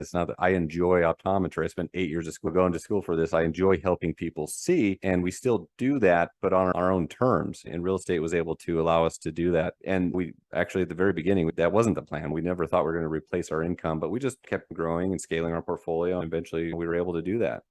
It's not that I enjoy optometry. I spent 8 years of school going to school for this. I enjoy helping people see, and we still do that, but on our own terms. And real estate was able to allow us to do that. And we actually, at the very beginning, that wasn't the plan. We never thought we were going to replace our income, but we just kept growing and scaling our portfolio. And eventually we were able to do that.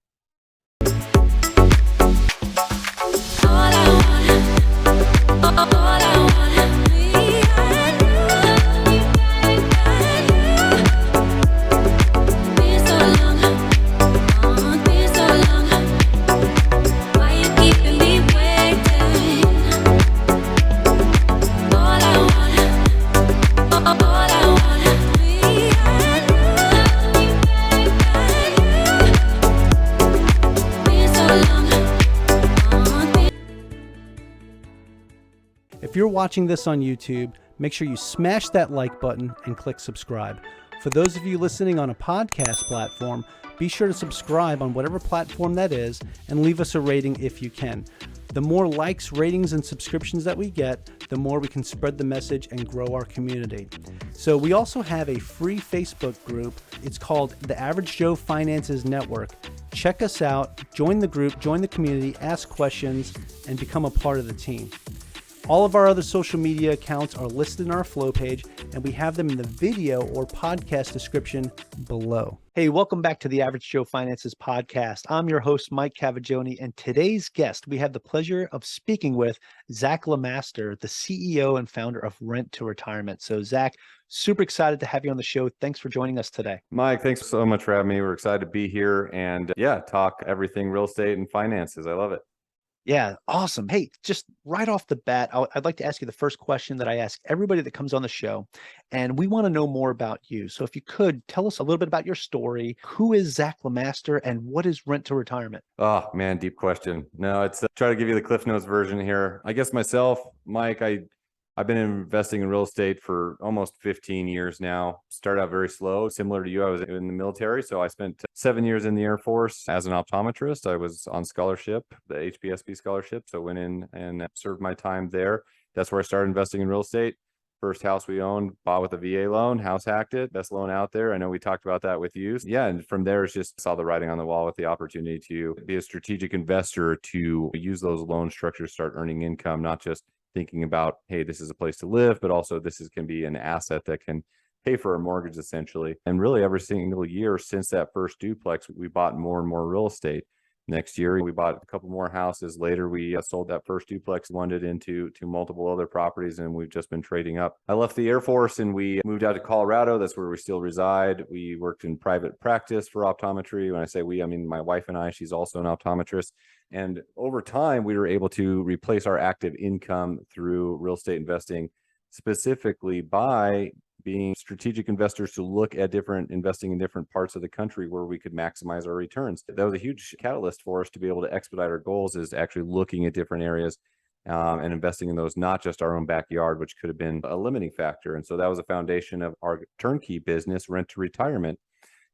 If you're watching this on YouTube, make sure you smash that like button and click subscribe. For those of you listening on a podcast platform, be sure to subscribe on whatever platform that is and leave us a rating if you can. The more likes, ratings, and subscriptions that we get, the more we can spread the message and grow our community. So we also have a free Facebook group. It's called The Average Joe Finances Network. Check us out, join the group, join the community, ask questions, and become a part of the team. All of our other social media accounts are listed in our flow page, and we have them in the video or podcast description below. Hey, welcome back to the Average Joe Finances podcast. I'm your host, Mike Cavagioni, and today's guest, we have the pleasure of speaking with Zach LeMaster, the CEO and founder of Rent to Retirement. So Zach, super excited to have you on the show. Thanks for joining us today. Mike, thanks so much for having me. We're excited to be here and talk everything real estate and finances. I love it. Yeah, awesome. Hey, just right off the bat, I'd like to ask you the first question that I ask everybody that comes on the show, and we want to know more about you. So if you could tell us a little bit about your story, who is Zach LeMaster and what is Rent to Retirement? Oh man, deep question. No, it's try to give you the Cliff Notes version here. I guess myself, Mike, I've been investing in real estate for almost 15 years now. Started out very slow. Similar to you, I was in the military. So I spent 7 years in the Air Force as an optometrist. I was on scholarship, the HBSB scholarship. So went in and served my time there. That's where I started investing in real estate. First house we owned, bought with a VA loan, house hacked it, best loan out there. I know we talked about that with you. Yeah, and from there, it's just saw the writing on the wall with the opportunity to be a strategic investor, to use those loan structures, start earning income, not just thinking about, hey, this is a place to live, but also can be an asset that can pay for a mortgage essentially. And really every single year since that first duplex, we bought more and more real estate. Next year, we bought a couple more houses. Later, we sold that first duplex, funded into multiple other properties, and we've just been trading up. I left the Air Force and we moved out to Colorado. That's where we still reside. We worked in private practice for optometry. When I say we, I mean my wife and I. She's also an optometrist. And over time, we were able to replace our active income through real estate investing, specifically by being strategic investors to look at investing in different parts of the country where we could maximize our returns. That was a huge catalyst for us to be able to expedite our goals, is actually looking at different areas and investing in those, not just our own backyard, which could have been a limiting factor. And so that was a foundation of our turnkey business, Rent to Retirement.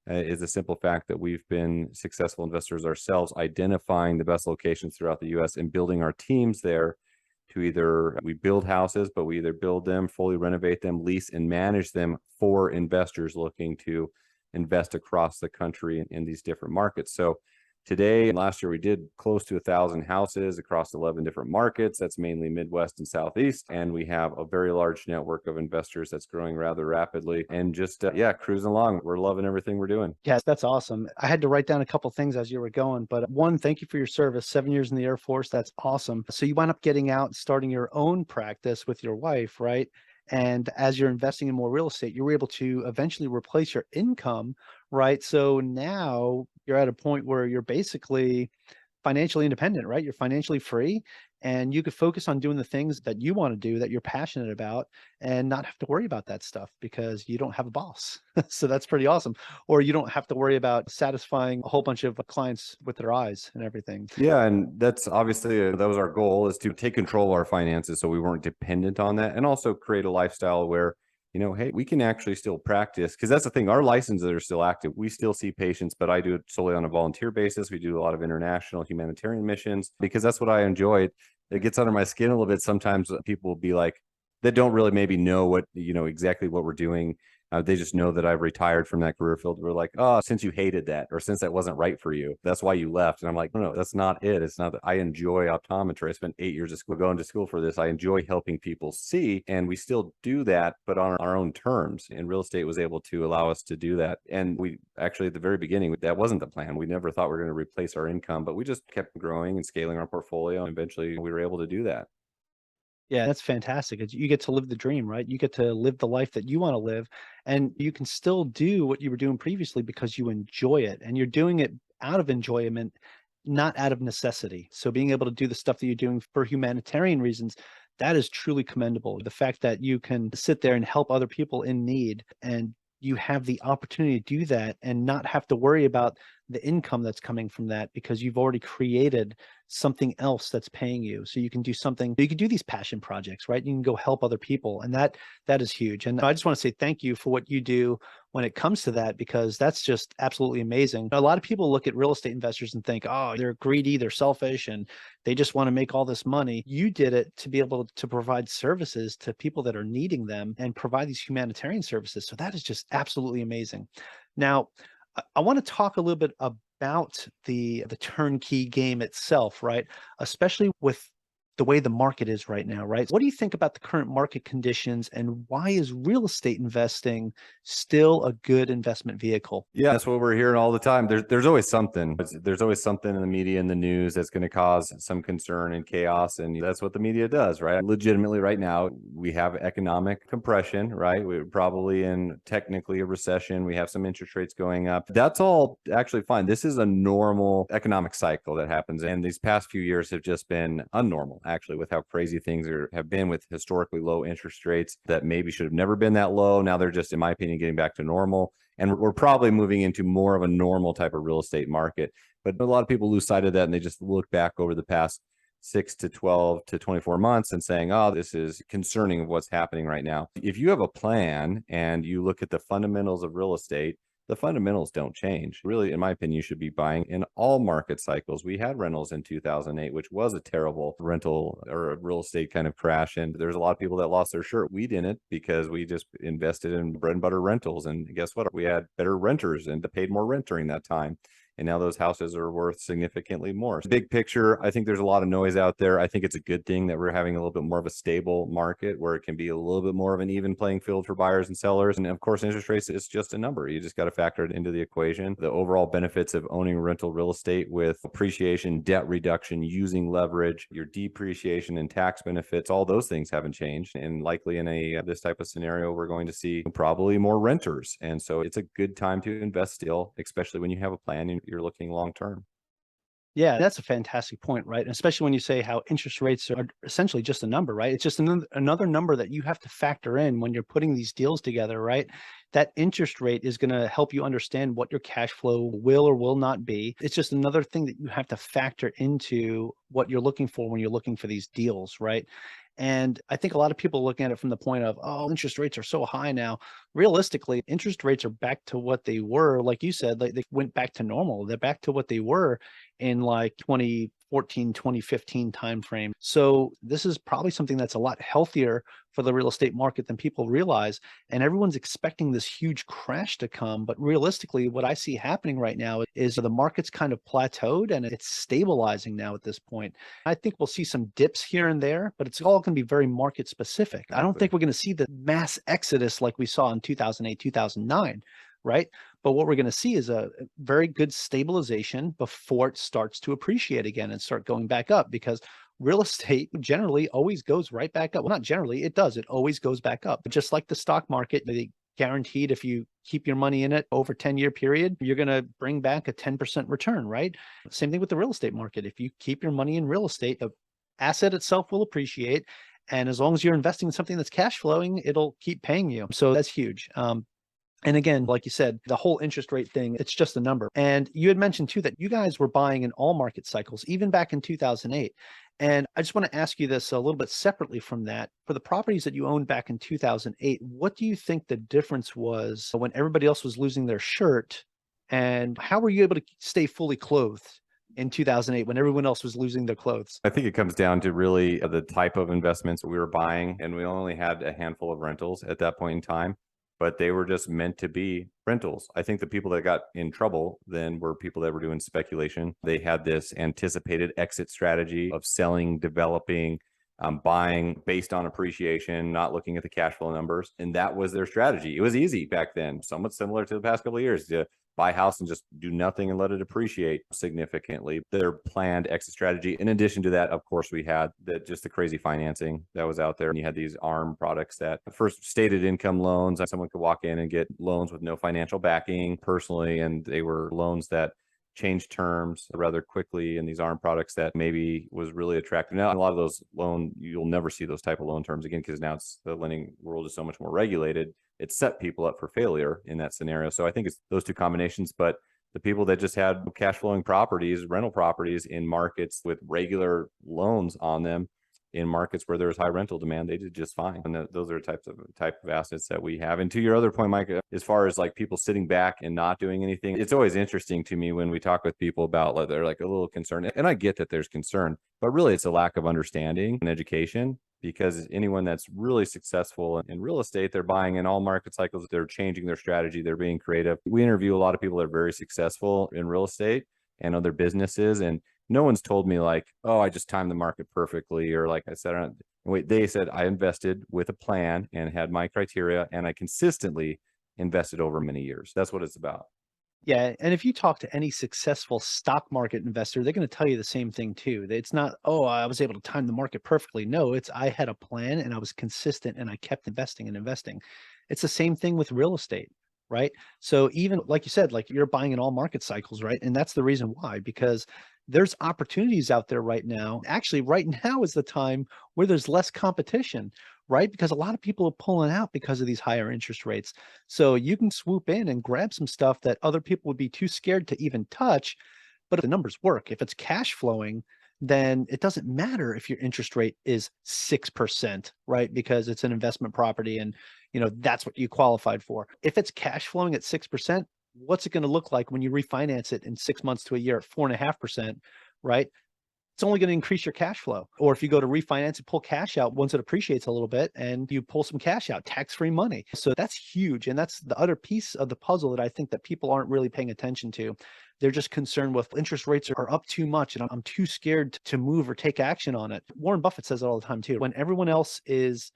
Is the simple fact that we've been successful investors ourselves, identifying the best locations throughout the U.S. and building our teams there to we build houses, but we either build them, fully renovate them, lease and manage them for investors looking to invest across the country in these different markets. So today and last year, we did close to 1,000 houses across 11 different markets. That's mainly Midwest and Southeast. And we have a very large network of investors that's growing rather rapidly and just, cruising along. We're loving everything we're doing. Yes, that's awesome. I had to write down a couple things as you were going, but one, thank you for your service. 7 years in the Air Force. That's awesome. So you wound up getting out and starting your own practice with your wife, right? And as you're investing in more real estate, you were able to eventually replace your income, right? So now you're at a point where you're basically financially independent, right? You're financially free and you could focus on doing the things that you want to do, that you're passionate about, and not have to worry about that stuff because you don't have a boss. So that's pretty awesome. Or you don't have to worry about satisfying a whole bunch of clients with their eyes and everything. Yeah. And that's obviously, that was our goal, is to take control of our finances so we weren't dependent on that, and also create a lifestyle where, hey, we can actually still practice, because that's the thing. Our licenses are still active. We still see patients, but I do it solely on a volunteer basis. We do a lot of international humanitarian missions because that's what I enjoy. It gets under my skin a little bit. Sometimes people will be like, that don't really maybe know what, exactly what we're doing. They just know that I've retired from that career field. We're like, oh, since you hated that, or since that wasn't right for you, that's why you left. And I'm like, no, that's not it. It's not that I enjoy optometry. I spent 8 years of school going to school for this. I enjoy helping people see, and we still do that, but on our own terms. And real estate was able to allow us to do that. And we actually, at the very beginning, that wasn't the plan. We never thought we were going to replace our income, but we just kept growing and scaling our portfolio. And eventually we were able to do that. Yeah, that's fantastic. You get to live the dream, right? You get to live the life that you want to live, and you can still do what you were doing previously because you enjoy it, and you're doing it out of enjoyment, not out of necessity. So being able to do the stuff that you're doing for humanitarian reasons, that is truly commendable. The fact that you can sit there and help other people in need, and you have the opportunity to do that and not have to worry about the income that's coming from that because you've already created something else that's paying you. So you can do something, you can do these passion projects, right? You can go help other people. And that is huge. And I just want to say thank you for what you do when it comes to that, because that's just absolutely amazing. A lot of people look at real estate investors and think, oh, they're greedy, they're selfish, and they just want to make all this money. You did it to be able to provide services to people that are needing them and provide these humanitarian services. So that is just absolutely amazing. Now, I want to talk a little bit about the turnkey game itself, right? Especially with the way the market is right now, right? What do you think about the current market conditions, and why is real estate investing still a good investment vehicle? Yeah, that's what we're hearing all the time. There's always something. There's always something in the media and the news that's going to cause some concern and chaos, and that's what the media does, right? Legitimately, right now we have economic compression, right? We're probably in technically a recession. We have some interest rates going up. That's all actually fine. This is a normal economic cycle that happens, and these past few years have just been unnormal, actually, with how crazy things have been with historically low interest rates that maybe should have never been that low. Now they're just, in my opinion, getting back to normal. And we're probably moving into more of a normal type of real estate market. But a lot of people lose sight of that, and they just look back over the past 6 to 12 to 24 months and saying, oh, this is concerning of what's happening right now. If you have a plan and you look at the fundamentals of real estate, the fundamentals don't change. Really, in my opinion, you should be buying in all market cycles. We had rentals in 2008, which was a terrible rental or a real estate kind of crash. And there's a lot of people that lost their shirt. We didn't, because we just invested in bread and butter rentals. And guess what? We had better renters and paid more rent during that time. And now those houses are worth significantly more. Big picture, I think there's a lot of noise out there. I think it's a good thing that we're having a little bit more of a stable market where it can be a little bit more of an even playing field for buyers and sellers. And of course, interest rates is just a number. You just got to factor it into the equation. The overall benefits of owning rental real estate with appreciation, debt reduction, using leverage, your depreciation and tax benefits, all those things haven't changed. And likely in this type of scenario, we're going to see probably more renters. And so it's a good time to invest still, especially when you have a plan and you're looking long term. Yeah, that's a fantastic point, right? And especially when you say how interest rates are essentially just a number, right? It's just another number that you have to factor in when you're putting these deals together, right? That interest rate is going to help you understand what your cash flow will or will not be. It's just another thing that you have to factor into what you're looking for when you're looking for these deals, right? And I think a lot of people look at it from the point of, oh, interest rates are so high now. Realistically, interest rates are back to what they were. Like you said, like they went back to normal. They're back to what they were in like 2014, 2015 timeframe. So this is probably something that's a lot healthier for the real estate market than people realize. And everyone's expecting this huge crash to come. But realistically, what I see happening right now is the market's kind of plateaued and it's stabilizing now at this point. I think we'll see some dips here and there, but it's all going to be very market specific. I don't think we're going to see the mass exodus like we saw in 2008, 2009, right? But what we're going to see is a very good stabilization before it starts to appreciate again and start going back up, because real estate generally always goes right back up. Well, not generally, it does. It always goes back up. But just like the stock market, they guaranteed if you keep your money in it over a 10-year period, you're going to bring back a 10% return, right? Same thing with the real estate market. If you keep your money in real estate, the asset itself will appreciate. And as long as you're investing in something that's cash flowing, it'll keep paying you. So that's huge. And again, like you said, the whole interest rate thing, it's just a number. And you had mentioned too that you guys were buying in all market cycles, even back in 2008. And I just want to ask you this a little bit separately from that. For the properties that you owned back in 2008, what do you think the difference was when everybody else was losing their shirt? And how were you able to stay fully clothed in 2008 when everyone else was losing their clothes? I think it comes down to really the type of investments we were buying, and we only had a handful of rentals at that point in time. but they were just meant to be rentals. I think the people that got in trouble then were people that were doing speculation. They had this anticipated exit strategy of selling, developing, buying based on appreciation, not looking at the cash flow numbers. And that was their strategy. It was easy back then, somewhat similar to the past couple of years, to buy a house and just do nothing and let it appreciate significantly. Their planned exit strategy. In addition to that, of course, we had just the crazy financing that was out there. And you had these ARM products that first stated income loans. Someone could walk in and get loans with no financial backing personally. And they were loans that changed terms rather quickly, and these ARM products that maybe was really attractive. Now, a lot of those you'll never see those type of loan terms again, because now the lending world is so much more regulated. It set people up for failure in that scenario. So I think it's those two combinations, but the people that just had cash flowing properties, rental properties in markets with regular loans on them, in markets where there's high rental demand, they did just fine. And those are type of assets that we have. And to your other point, Mike, as far as like people sitting back and not doing anything, it's always interesting to me when we talk with people about like they're like a little concerned. And I get that there's concern, but really it's a lack of understanding and education. Because anyone that's really successful in real estate, they're buying in all market cycles, they're changing their strategy, they're being creative. We interview a lot of people that are very successful in real estate and other businesses, and no one's told me like, oh, I just timed the market perfectly. Or like I said, they said I invested with a plan and had my criteria, and I consistently invested over many years. That's what it's about. Yeah. And if you talk to any successful stock market investor, they're going to tell you the same thing too. It's not, oh, I was able to time the market perfectly. No, it's I had a plan and I was consistent and I kept investing and investing. It's the same thing with real estate, right? So even like you said, like you're buying in all market cycles, right? And that's the reason why, because there's opportunities out there right now. Actually, right now is the time where there's less competition, right? Because a lot of people are pulling out because of these higher interest rates. So you can swoop in and grab some stuff that other people would be too scared to even touch. But if the numbers work, if it's cash flowing, then it doesn't matter if your interest rate is 6%, right? Because it's an investment property and that's what you qualified for. If it's cash flowing at 6%, what's it going to look like when you refinance it in 6 months to a year at 4.5%, right? It's only going to increase your cash flow. Or if you go to refinance and pull cash out once it appreciates a little bit and you pull some cash out, tax-free money. So that's huge. And that's the other piece of the puzzle that I think that people aren't really paying attention to. They're just concerned with interest rates are up too much and I'm too scared to move or take action on it. Warren Buffett says it all the time too. When everyone else is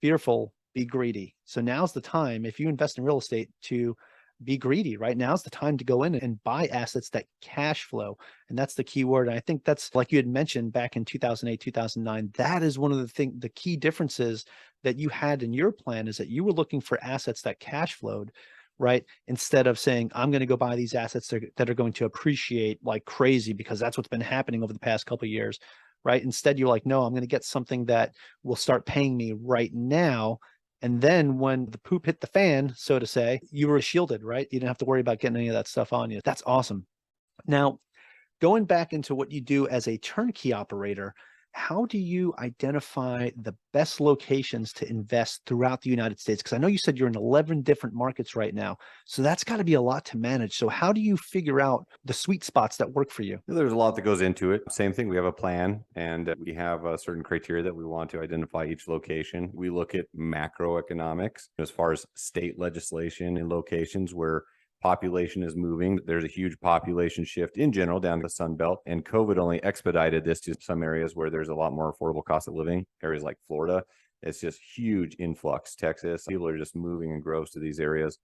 fearful, be greedy. So now's the time, if you invest in real estate, to be greedy. Right now's the time to go in and buy assets that cash flow. And that's the key word. And I think that's like you had mentioned back in 2008, 2009, that is one of the key differences that you had in your plan, is that you were looking for assets that cash flowed, right? Instead of saying, I'm going to go buy these assets that are going to appreciate like crazy because that's what's been happening over the past couple of years, right? Instead, you're like, no, I'm going to get something that will start paying me right now. And then when the poop hit the fan, so to say, you were shielded, right? You didn't have to worry about getting any of that stuff on you. That's awesome. Now, going back into what you do as a turnkey operator, how do you identify the best locations to invest throughout the United States? Because I know you said you're in 11 different markets right now. So that's got to be a lot to manage. So how do you figure out the sweet spots that work for you? There's a lot that goes into it. Same thing. We have a plan and we have a certain criteria that we want to identify each location. We look at macroeconomics as far as state legislation in locations where population is moving. There's a huge population shift in general down the Sun Belt, and COVID only expedited this to some areas where there's a lot more affordable cost of living. Areas like Florida, it's just huge influx. Texas, people are just moving in groves to these areas.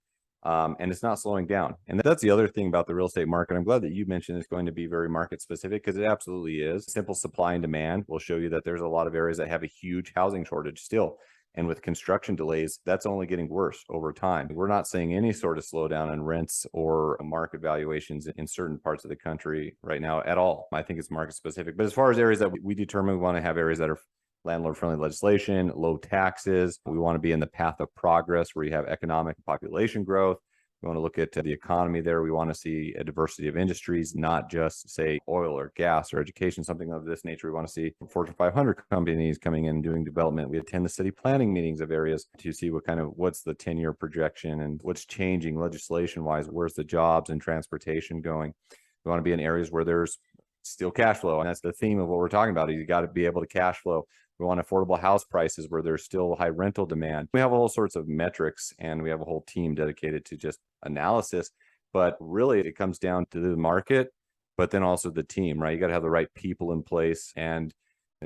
And it's not slowing down. And that's the other thing about the real estate market. I'm glad that you mentioned it's going to be very market specific, because it absolutely is. Simple supply and demand will show you that there's a lot of areas that have a huge housing shortage still. And with construction delays, that's only getting worse over time. We're not seeing any sort of slowdown in rents or market valuations in certain parts of the country right now at all. I think it's market specific. But as far as areas that we determine, we want to have areas that are landlord-friendly legislation, low taxes. We want to be in the path of progress where you have economic and population growth. We want to look at the economy there. We want to see a diversity of industries, not just say oil or gas or education, something of this nature. We want to see Fortune 500 companies coming in and doing development. We attend the city planning meetings of areas to see what's the 10-year projection and what's changing legislation-wise. Where's the jobs and transportation going? We want to be in areas where there's still cash flow. And that's the theme of what we're talking about. You got to be able to cash flow. We want affordable house prices where there's still high rental demand. We have all sorts of metrics, and we have a whole team dedicated to just analysis. But really, it comes down to the market, but then also the team, right? You got to have the right people in place. And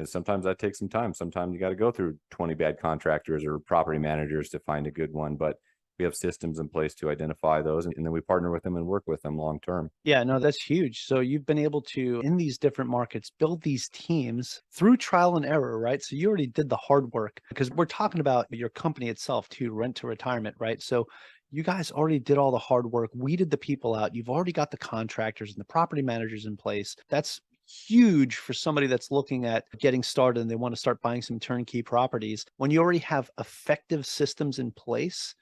sometimes that takes some time. Sometimes you got to go through 20 bad contractors or property managers to find a good one. But we have systems in place to identify those, and then we partner with them and work with them long term. Yeah, no, that's huge. So you've been able to, in these different markets, build these teams through trial and error, right? So you already did the hard work, because we're talking about your company itself too, Rent to Retirement, right? So you guys already did all the hard work, weeded the people out. You've already got the contractors and the property managers in place. That's huge for somebody that's looking at getting started and they want to start buying some turnkey properties. When you already have effective systems in place,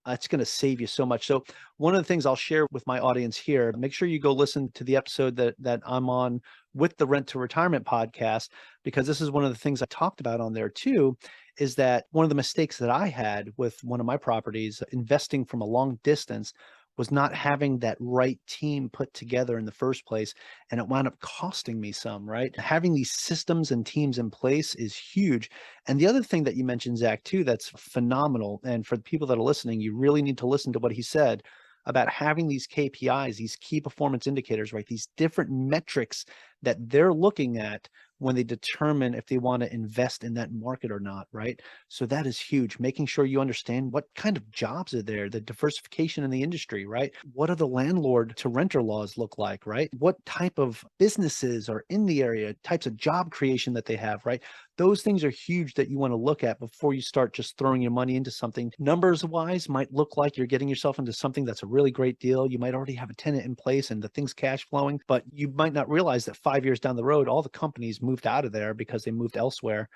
it's going to save you so much. So one of the things I'll share with my audience here, make sure you go listen to the episode that I'm on with the Rent to Retirement podcast, because this is one of the things I talked about on there too, is that one of the mistakes that I had with one of my properties investing from a long distance was not having that right team put together in the first place. And it wound up costing me some, right? Having these systems and teams in place is huge. And the other thing that you mentioned, Zach, too, that's phenomenal. And for the people that are listening, you really need to listen to what he said about having these KPIs, these key performance indicators, right? These different metrics that they're looking at when they determine if they want to invest in that market or not, right? So that is huge. Making sure you understand what kind of jobs are there, the diversification in the industry, right? What do the landlord to renter laws look like, right? What type of businesses are in the area, types of job creation that they have, right? Those things are huge that you want to look at before you start just throwing your money into something. Numbers wise might look like you're getting yourself into something that's a really great deal. You might already have a tenant in place and the thing's cash flowing, but you might not realize that 5 years down the road, all the companies moved out of there because they moved elsewhere.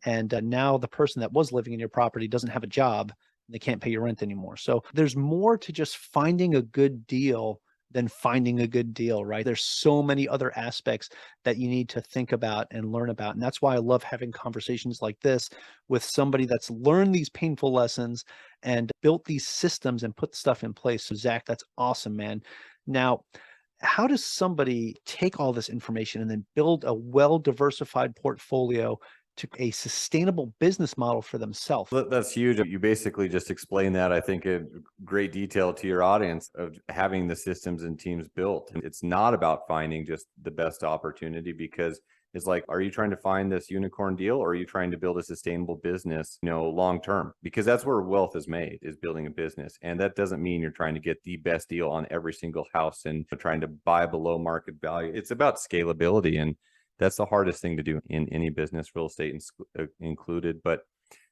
And now the person that was living in your property doesn't have a job and they can't pay your rent anymore. So there's more to just finding a good deal than finding a good deal, right? There's so many other aspects that you need to think about and learn about. And that's why I love having conversations like this with somebody that's learned these painful lessons and built these systems and put stuff in place. So Zach, that's awesome, man. Now, how does somebody take all this information and then build a well-diversified portfolio to a sustainable business model for themselves? That's huge. You basically just explained that, I think, in great detail to your audience of having the systems and teams built. And it's not about finding just the best opportunity, because it's like, are you trying to find this unicorn deal, or are you trying to build a sustainable business, long term? Because that's where wealth is made, is building a business. And that doesn't mean you're trying to get the best deal on every single house and trying to buy below market value. It's about scalability, and that's the hardest thing to do in any business, real estate included. But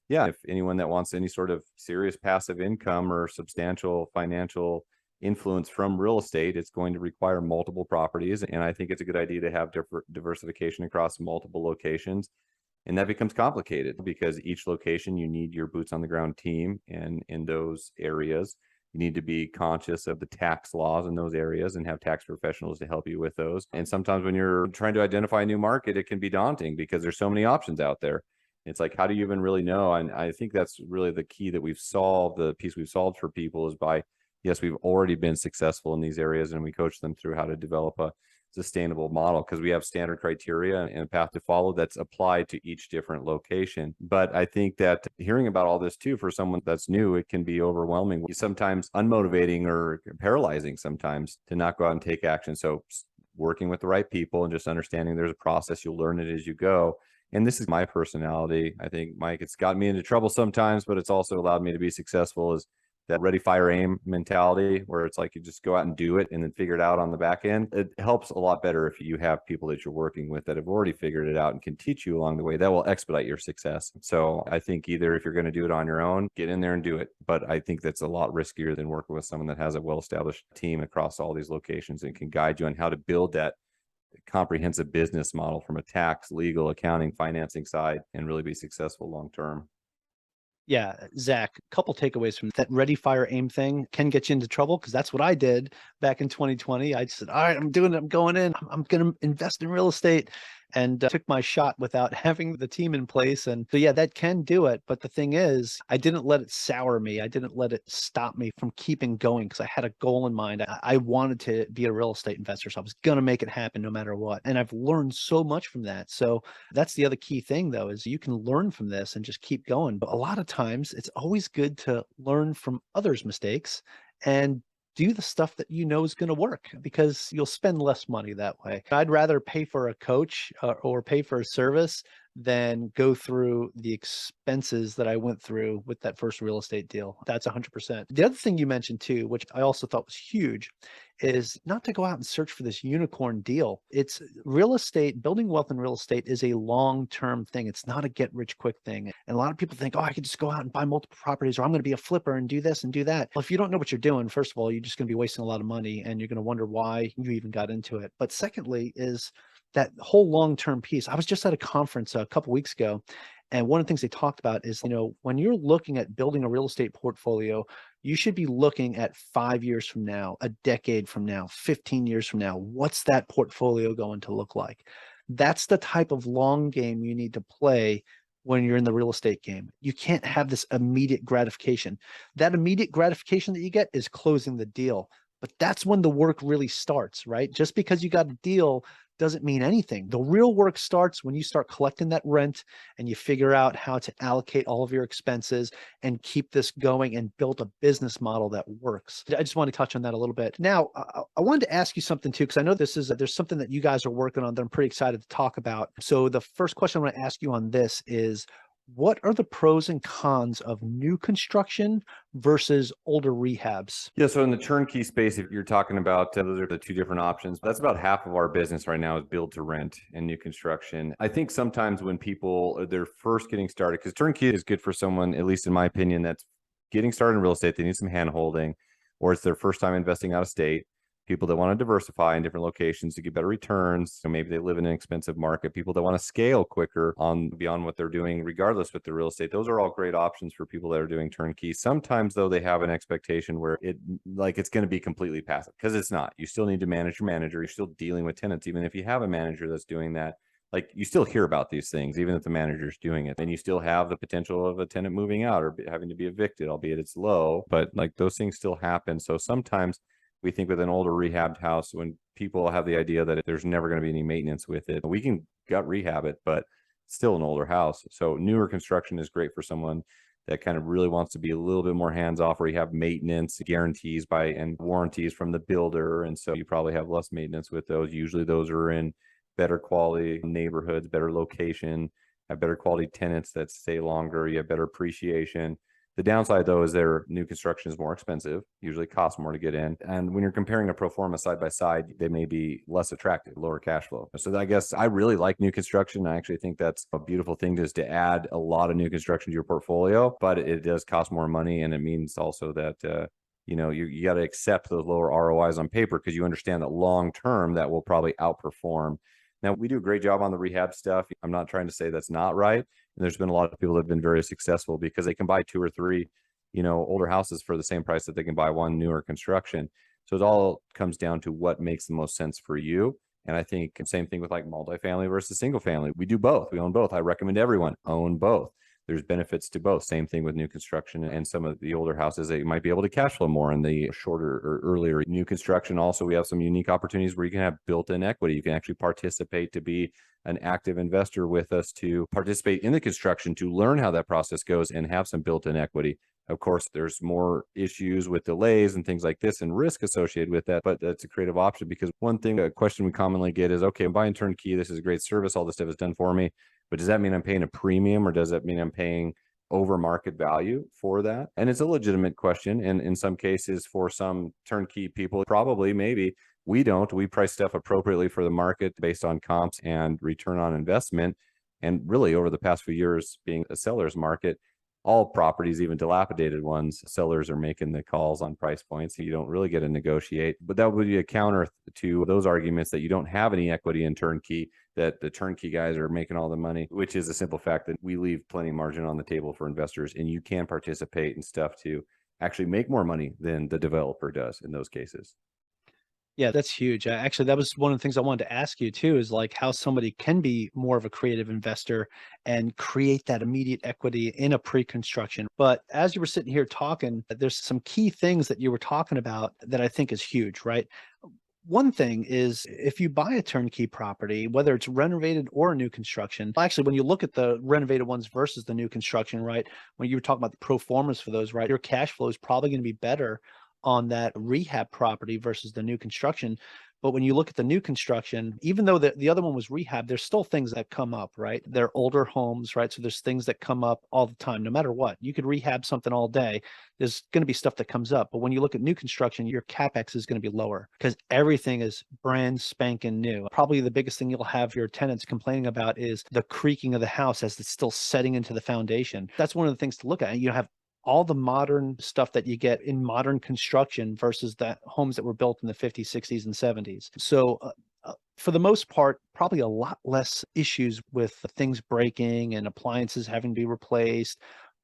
yeah, if anyone that wants any sort of serious passive income or substantial financial influence from real estate, it's going to require multiple properties. And I think it's a good idea to have diversification across multiple locations. And that becomes complicated because each location, you need your boots on the ground team. And in those areas, you need to be conscious of the tax laws in those areas and have tax professionals to help you with those. And sometimes when you're trying to identify a new market, it can be daunting because there's so many options out there. It's like, how do you even really know? And I think that's really the key that we've solved. The piece we've solved for people is by, yes, we've already been successful in these areas, and we coach them through how to develop a sustainable model, because we have standard criteria and a path to follow that's applied to each different location. But I think that hearing about all this too, for someone that's new, it can be overwhelming, sometimes unmotivating or paralyzing sometimes to not go out and take action. So working with the right people and just understanding there's a process, you'll learn it as you go. And this is my personality. I think, Mike, it's gotten me into trouble sometimes, but it's also allowed me to be successful, is that ready, fire, aim mentality, where it's like you just go out and do it and then figure it out on the back end. It helps a lot better if you have people that you're working with that have already figured it out and can teach you along the way. That will expedite your success. So I think either if you're going to do it on your own, get in there and do it. But I think that's a lot riskier than working with someone that has a well-established team across all these locations and can guide you on how to build that comprehensive business model from a tax, legal, accounting, financing side and really be successful long term. Yeah, Zach, a couple takeaways from that ready, fire, aim thing can get you into trouble, because that's what I did back in 2020. I said, all right, I'm doing it. I'm going in. I'm going to invest in real estate. and took my shot without having the team in place. And so, yeah, that can do it. But the thing is, I didn't let it sour me. I didn't let it stop me from keeping going because I had a goal in mind. I wanted to be a real estate investor. So I was going to make it happen no matter what. And I've learned so much from that. So that's the other key thing, though, is you can learn from this and just keep going. But a lot of times it's always good to learn from others' mistakes and do the stuff that you know is going to work because you'll spend less money that way. I'd rather pay for a coach or pay for a service than go through the expenses that I went through with that first real estate deal. That's 100%. The other thing you mentioned too, which I also thought was huge, is not to go out and search for this unicorn deal. It's real estate, building wealth in real estate is a long-term thing. It's not a get rich quick thing. And a lot of people think, oh, I could just go out and buy multiple properties, or I'm going to be a flipper and do this and do that. Well, if you don't know what you're doing, first of all, you're just going to be wasting a lot of money and you're going to wonder why you even got into it. But secondly is that whole long-term piece. I was just at a conference a couple weeks ago, and one of the things they talked about is, when you're looking at building a real estate portfolio, you should be looking at 5 years from now, a decade from now, 15 years from now. What's that portfolio going to look like? That's the type of long game you need to play when you're in the real estate game. You can't have this immediate gratification. That immediate gratification that you get is closing the deal. But that's when the work really starts, right? Just because you got a deal doesn't mean anything. The real work starts when you start collecting that rent and you figure out how to allocate all of your expenses and keep this going and build a business model that works. I just want to touch on that a little bit. Now, I wanted to ask you something too, because I know there's something that you guys are working on that I'm pretty excited to talk about. So the first question I want to ask you on this is, what are the pros and cons of new construction versus older rehabs? Yeah, so in the turnkey space, if you're talking about those are the two different options. That's about half of our business right now is build to rent and new construction. I think sometimes when people they're first getting started, because turnkey is good for someone, at least in my opinion, that's getting started in real estate. They need some hand holding, or it's their first time investing out of state. People that want to diversify in different locations to get better returns. So maybe they live in an expensive market. People that want to scale quicker on beyond what they're doing, regardless with the real estate. Those are all great options for people that are doing turnkey. Sometimes though, they have an expectation where it's going to be completely passive, because it's not. You still need to manage your manager. You're still dealing with tenants. Even if you have a manager that's doing that, like you still hear about these things, even if the manager's doing it, and you still have the potential of a tenant moving out or having to be evicted, albeit it's low, but like those things still happen. So sometimes we think with an older rehabbed house, when people have the idea that there's never going to be any maintenance with it, we can gut rehab it, but it's still an older house. So newer construction is great for someone that kind of really wants to be a little bit more hands off, where you have maintenance guarantees and warranties from the builder. And so you probably have less maintenance with those. Usually those are in better quality neighborhoods, better location, have better quality tenants that stay longer. You have better appreciation. The downside, though, is their new construction is more expensive, usually costs more to get in. And when you're comparing a pro forma side by side, they may be less attractive, lower cash flow. So I guess I really like new construction. I actually think that's a beautiful thing, just to add a lot of new construction to your portfolio, but it does cost more money. And it means also that, you got to accept those lower ROIs on paper, because you understand that long term that will probably outperform. Now, we do a great job on the rehab stuff. I'm not trying to say that's not right. And there's been a lot of people that have been very successful because they can buy 2 or 3, older houses for the same price that they can buy one newer construction. So it all comes down to what makes the most sense for you. And I think same thing with like multifamily versus single family. We do both. We own both. I recommend everyone own both. There's benefits to both. Same thing with new construction and some of the older houses that you might be able to cash flow more in the shorter or earlier new construction. Also, we have some unique opportunities where you can have built-in equity. You can actually participate to be an active investor with us, to participate in the construction, to learn how that process goes and have some built-in equity. Of course, there's more issues with delays and things like this and risk associated with that, but that's a creative option. Because a question we commonly get is, okay, I'm buying turnkey. This is a great service. All this stuff is done for me. But does that mean I'm paying a premium, or does that mean I'm paying over market value for that? And it's a legitimate question. And in some cases, for some turnkey people, probably, maybe. We don't. We price stuff appropriately for the market based on comps and return on investment. And really, over the past few years, being a seller's market, all properties, even dilapidated ones, sellers are making the calls on price points. So you don't really get to negotiate. But that would be a counter to those arguments that you don't have any equity in turnkey, that the turnkey guys are making all the money, which is a simple fact that we leave plenty of margin on the table for investors. And you can participate in stuff to actually make more money than the developer does in those cases. Yeah, that's huge. Actually, that was one of the things I wanted to ask you too, is like how somebody can be more of a creative investor and create that immediate equity in a pre-construction. But as you were sitting here talking, there's some key things that you were talking about that I think is huge, right? One thing is if you buy a turnkey property, whether it's renovated or new construction, actually, when you look at the renovated ones versus the new construction, right? When you were talking about the pro formas for those, right? Your cash flow is probably going to be better on that rehab property versus the new construction. But when you look at the new construction, even though the other one was rehab, there's still things that come up, right? They're older homes, right? So there's things that come up all the time, no matter what. You could rehab something all day. There's going to be stuff that comes up. But when you look at new construction, your CapEx is going to be lower because everything is brand spanking new. Probably the biggest thing you'll have your tenants complaining about is the creaking of the house as it's still setting into the foundation. That's one of the things to look at. And you have all the modern stuff that you get in modern construction versus the homes that were built in the 50s, 60s, and 70s. So, for the most part, probably a lot less issues with things breaking and appliances having to be replaced,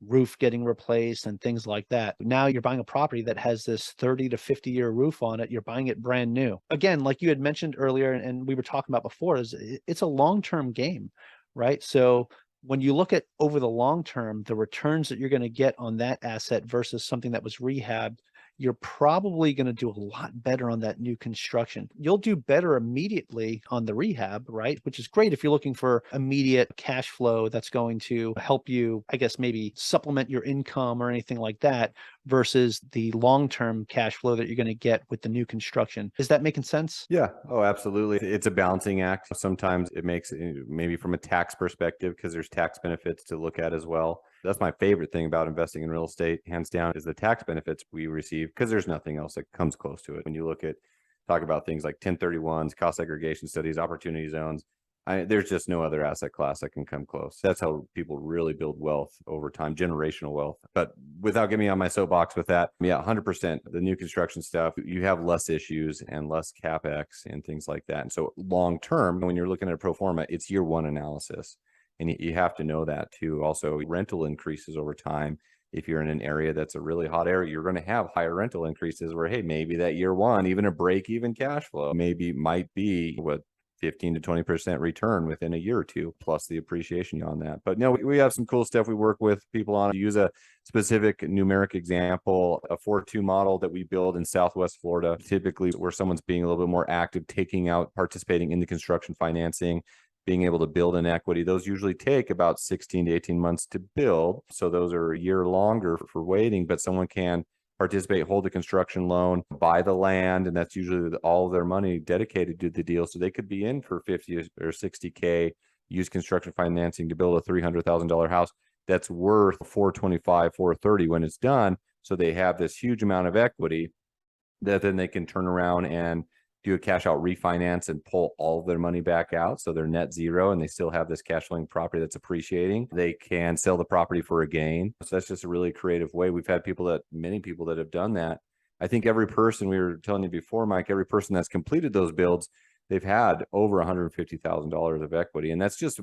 roof getting replaced, and things like that. Now you're buying a property that has this 30 to 50-year roof on it. You're buying it brand new. Again, like you had mentioned earlier, and we were talking about before, is it's a long-term game, right? So when you look at over the long term, the returns that you're going to get on that asset versus something that was rehabbed, you're probably going to do a lot better on that new construction. You'll do better immediately on the rehab, right? Which is great if you're looking for immediate cash flow that's going to help you, I guess, maybe supplement your income or anything like that versus the long-term cash flow that you're going to get with the new construction. Is that making sense? Yeah. Oh, absolutely. It's a balancing act. Sometimes it makes maybe from a tax perspective, because there's tax benefits to look at as well. That's my favorite thing about investing in real estate, hands down, is the tax benefits we receive, because there's nothing else that comes close to it. When you talk about things like 1031s, cost segregation studies, opportunity zones, there's just no other asset class that can come close. That's how people really build wealth over time, generational wealth. But without getting me on my soapbox with that, yeah, 100%. The new construction stuff, you have less issues and less CapEx and things like that. And so long term, when you're looking at a pro forma, it's year one analysis. And you have to know that too. Also, rental increases over time. If you're in an area that's a really hot area, you're going to have higher rental increases where, hey, maybe that year one, even a break even cash flow might be what 15 to 20% return within a year or two, plus the appreciation on that. But no, we have some cool stuff we work with people on. Use a specific numeric example, a 4-2 model that we build in Southwest Florida, typically where someone's being a little bit more active, participating in the construction financing, being able to build an equity. Those usually take about 16 to 18 months to build. So those are a year longer for waiting, but someone can participate, hold the construction loan, buy the land, and that's usually all of their money dedicated to the deal. So they could be in for 50 or 60K, use construction financing to build a $300,000 house that's worth 425, 430 when it's done. So they have this huge amount of equity that then they can turn around and do a cash out refinance and pull all of their money back out. So they're net zero and they still have this cash flowing property that's appreciating. They can sell the property for a gain. So that's just a really creative way. We've had many people that have done that. I think every person, we were telling you before, Mike, every person that's completed those builds, they've had over $150,000 of equity. And that's just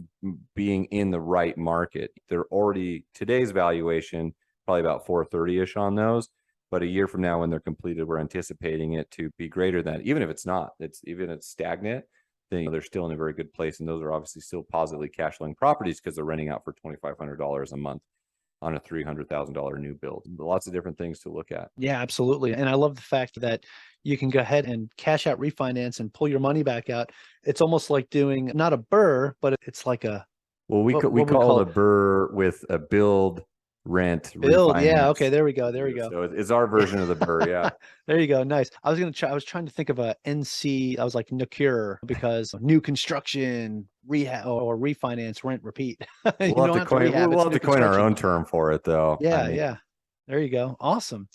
being in the right market. They're already, today's valuation, probably about 430-ish on those. But a year from now, when they're completed, we're anticipating it to be greater than, even if it's not, even if it's stagnant, then they're still in a very good place. And those are obviously still positively cash flowing properties because they're renting out for $2,500 a month on a $300,000 new build. Lots of different things to look at. Yeah, absolutely. And I love the fact that you can go ahead and cash out refinance and pull your money back out. It's almost like doing not a BRRRR, but it's like a Well, we call it a BRRRR with a build, rent, build. Yeah. Okay. refinance. There we go. There we go. So it's our version of the BRRRR. Yeah. There you go. Nice. I was trying to think of a NC. I was like NCUR because new construction, rehab or refinance, rent, repeat. You We'll don't have to coin, rehab, we'll it's have new to coin our construction. own term for it, though. Yeah. Yeah. There you go. Awesome.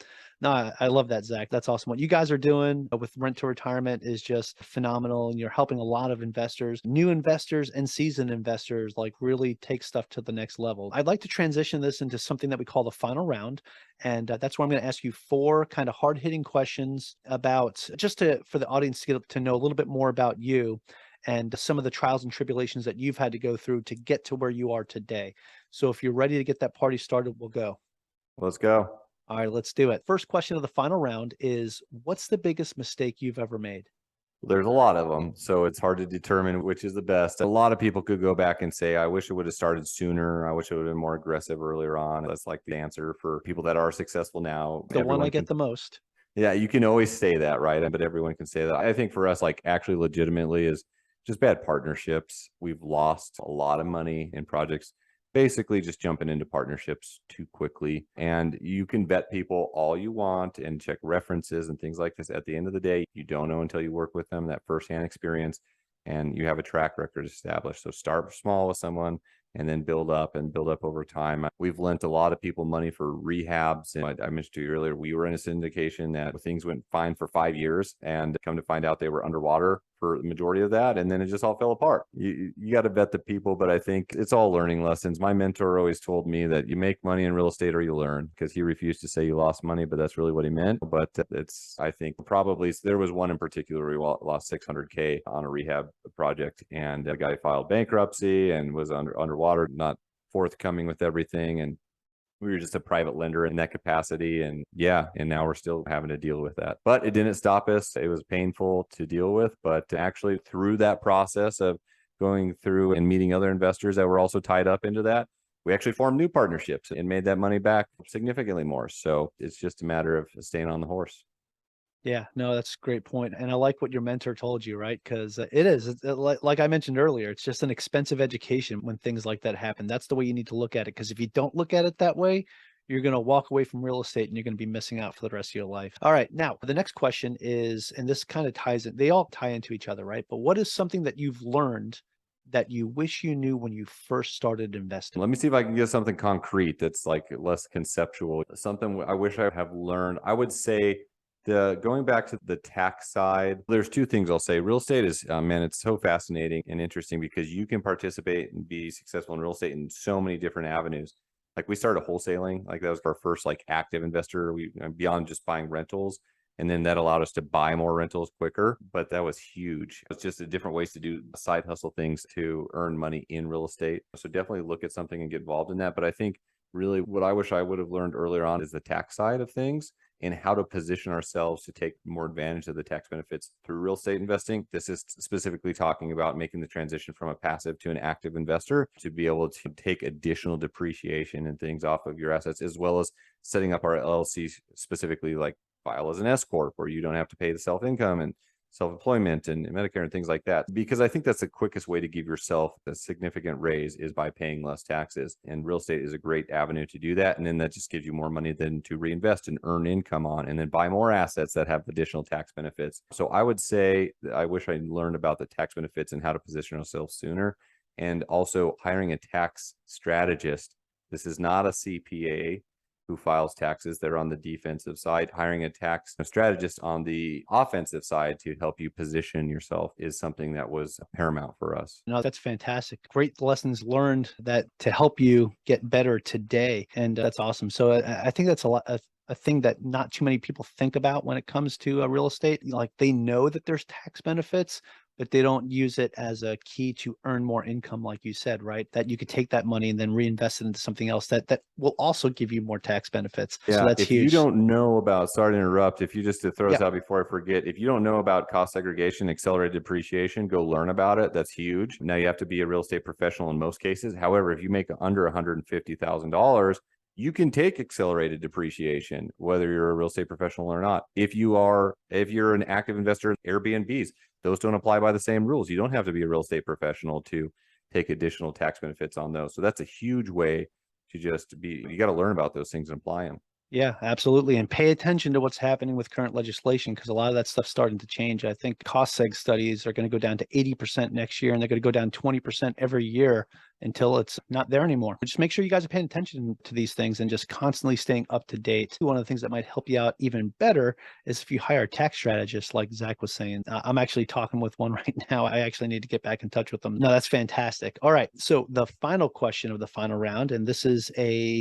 No, I love that, Zach. That's awesome. What you guys are doing with Rent to Retirement is just phenomenal. And you're helping a lot of investors, new investors and seasoned investors, like really take stuff to the next level. I'd like to transition this into something that we call the final round. And that's where I'm going to ask you 4 kind of hard hitting questions about for the audience to get to know a little bit more about you and some of the trials and tribulations that you've had to go through to get to where you are today. So if you're ready to get that party started, we'll go. Let's go. All right, let's do it. First question of the final round is, what's the biggest mistake you've ever made? There's a lot of them, so it's hard to determine which is the best. A lot of people could go back and say, I wish it would have started sooner. I wish it would have been more aggressive earlier on. That's like the answer for people that are successful now. The one I Everyone get can, the most. yeah, you can always say that, right? But everyone can say that. I think for us, like actually legitimately is just bad partnerships. We've lost a lot of money in projects, basically just jumping into partnerships too quickly. And you can vet people all you want and check references and things like this. At the end of the day, you don't know until you work with them, that firsthand experience, and you have a track record established. So start small with someone and then build up over time. We've lent a lot of people money for rehabs. And I mentioned to you earlier, we were in a syndication that things went fine for 5 years and come to find out they were underwater for the majority of that. And then it just all fell apart. You got to vet the people, but I think it's all learning lessons. My mentor always told me that you make money in real estate or you learn, because he refused to say you lost money, but that's really what he meant. But I think probably there was one in particular where we lost 600K on a rehab project, and the guy filed bankruptcy and was underwater, not forthcoming with everything. And we were just a private lender in that capacity. And now we're still having to deal with that. But it didn't stop us. It was painful to deal with. But actually, through that process of going through and meeting other investors that were also tied up into that, we actually formed new partnerships and made that money back significantly more. So it's just a matter of staying on the horse. Yeah, no, that's a great point. And I like what your mentor told you, right? Because it is, like I mentioned earlier, it's just an expensive education when things like that happen. That's the way you need to look at it. Because if you don't look at it that way, you're going to walk away from real estate and you're going to be missing out for the rest of your life. All right. Now, the next question is, and this kind of ties in, they all tie into each other, right? But what is something that you've learned that you wish you knew when you first started investing? Let me see if I can get something concrete that's like less conceptual. Something I wish I have learned. I would say going back to the tax side, there's two things I'll say. Real estate is, man, it's so fascinating and interesting because you can participate and be successful in real estate in so many different avenues. Like we started wholesaling, like that was our first like active investor. We beyond just buying rentals. And then that allowed us to buy more rentals quicker, but that was huge. It's just a different ways to do side hustle things to earn money in real estate. So definitely look at something and get involved in that. But I think really what I wish I would have learned earlier on is the tax side of things and how to position ourselves to take more advantage of the tax benefits through real estate investing. This is specifically talking about making the transition from a passive to an active investor to be able to take additional depreciation and things off of your assets, as well as setting up our LLC specifically, like file as an S corp where you don't have to pay the self-income and self-employment and Medicare and things like that. Because I think that's the quickest way to give yourself a significant raise is by paying less taxes. And real estate is a great avenue to do that. And then that just gives you more money then to reinvest and earn income on, and then buy more assets that have additional tax benefits. So I would say I wish I learned about the tax benefits and how to position ourselves sooner. And also hiring a tax strategist. This is not a CPA who files taxes. They're on the defensive side. Hiring a tax strategist on the offensive side to help you position yourself is something that was paramount for us. No, that's fantastic. Great lessons learned that to help you get better today. And that's awesome. So I think that's a thing that not too many people think about when it comes to real estate. Like they know that there's tax benefits, but they don't use it as a key to earn more income, like you said, right? That you could take that money and then reinvest it into something else that will also give you more tax benefits. Yeah, so that's if huge. you don't know about, sorry to interrupt, if you just to throw this Yeah. out before I forget, if you don't know about cost segregation, accelerated depreciation, go learn about it. That's huge. Now you have to be a real estate professional in most cases. However, if you make under $150,000, you can take accelerated depreciation, whether you're a real estate professional or not. If you're an active investor in Airbnbs, those don't apply by the same rules. You don't have to be a real estate professional to take additional tax benefits on those. So that's a huge way to just be, you got to learn about those things and apply them. Yeah, absolutely. And pay attention to what's happening with current legislation, because a lot of that stuff's starting to change. I think cost seg studies are going to go down to 80% next year, and they're going to go down 20% every year until it's not there anymore. Just make sure you guys are paying attention to these things and just constantly staying up to date. One of the things that might help you out even better is if you hire a tax strategist, like Zach was saying. I'm actually talking with one right now. I actually need to get back in touch with them. No, that's fantastic. All right. So the final question of the final round, and this is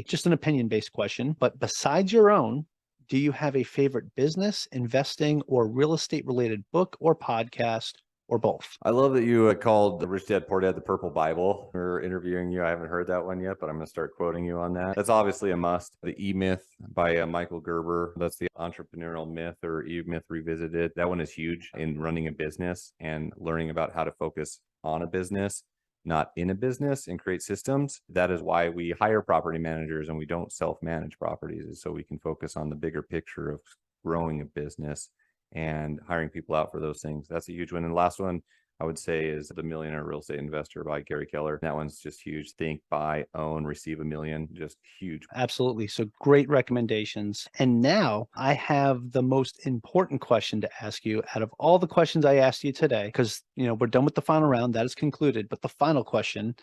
just an opinion-based question, but besides your own, do you have a favorite business, investing, or real estate related book or podcast or both? I love that you called the Rich Dad Poor Dad the Purple Bible. We're interviewing you. I haven't heard that one yet, but I'm going to start quoting you on that. That's obviously a must. The E-Myth by Michael Gerber. That's the entrepreneurial myth, or E-Myth revisited. That one is huge in running a business and learning about how to focus on a business, not in a business, and create systems. That is why we hire property managers and we don't self-manage properties, is so we can focus on the bigger picture of growing a business and hiring people out for those things. That's a huge one. And the last one I would say is The Millionaire Real Estate Investor by Gary Keller. That one's just huge. Think, buy, own, receive $1 million. Just huge. Absolutely. So great recommendations. And now I have the most important question to ask you out of all the questions I asked you today, because, we're done with the final round. That is concluded. But the final question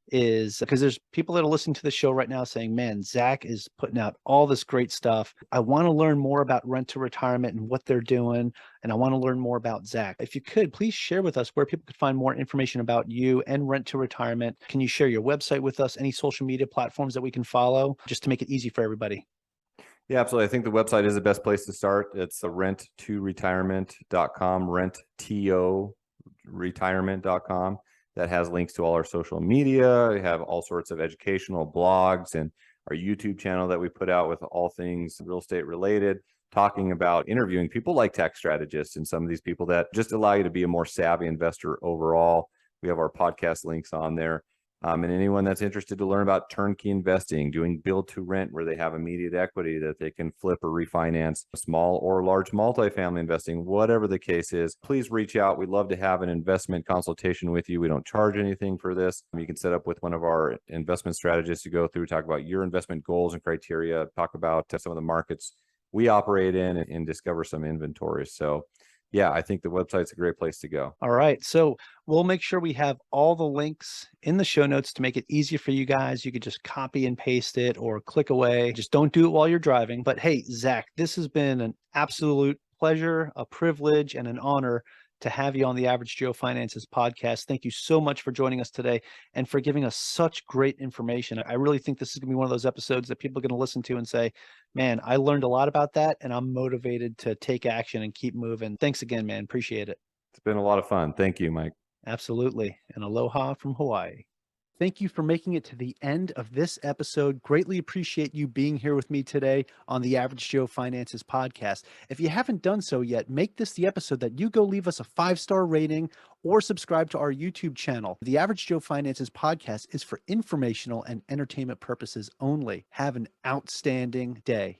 is, because there's people that are listening to the show right now saying, man, Zach is putting out all this great stuff. I want to learn more about rent to retirement and what they're doing. And I want to learn more about Zach. If you could, please share with us where people could find more information about you and rent to retirement. Can you share your website with us? Any social media platforms that we can follow, just to make it easy for everybody? Yeah, absolutely. I think the website is the best place to start. It's rent2retirement.com, rent-to-retirement.com. That has links to all our social media. We have all sorts of educational blogs and our YouTube channel that we put out with all things real estate related, talking about interviewing people like tax strategists and some of these people that just allow you to be a more savvy investor overall. We have our podcast links on there. And anyone that's interested to learn about turnkey investing, doing build to rent where they have immediate equity that they can flip or refinance, small or large multifamily investing, whatever the case is, please reach out. We'd love to have an investment consultation with you. We don't charge anything for this. You can set up with one of our investment strategists to go through, talk about your investment goals and criteria, talk about some of the markets we operate in, and discover some inventories. So yeah, I think the website's a great place to go. All right. So we'll make sure we have all the links in the show notes to make it easier for you guys. You could just copy and paste it or click away. Just don't do it while you're driving. But hey, Zach, this has been an absolute pleasure, a privilege, and an honor to have you on the Average Joe Finances podcast. Thank you so much for joining us today and for giving us such great information. I really think this is going to be one of those episodes that people are going to listen to and say, man, I learned a lot about that and I'm motivated to take action and keep moving. Thanks again, man. Appreciate it. It's been a lot of fun. Thank you, Mike. Absolutely. And aloha from Hawaii. Thank you for making it to the end of this episode. Greatly appreciate you being here with me today on the Average Joe Finances podcast. If you haven't done so yet, make this the episode that you go leave us a 5-star rating or subscribe to our YouTube channel. The Average Joe Finances podcast is for informational and entertainment purposes only. Have an outstanding day.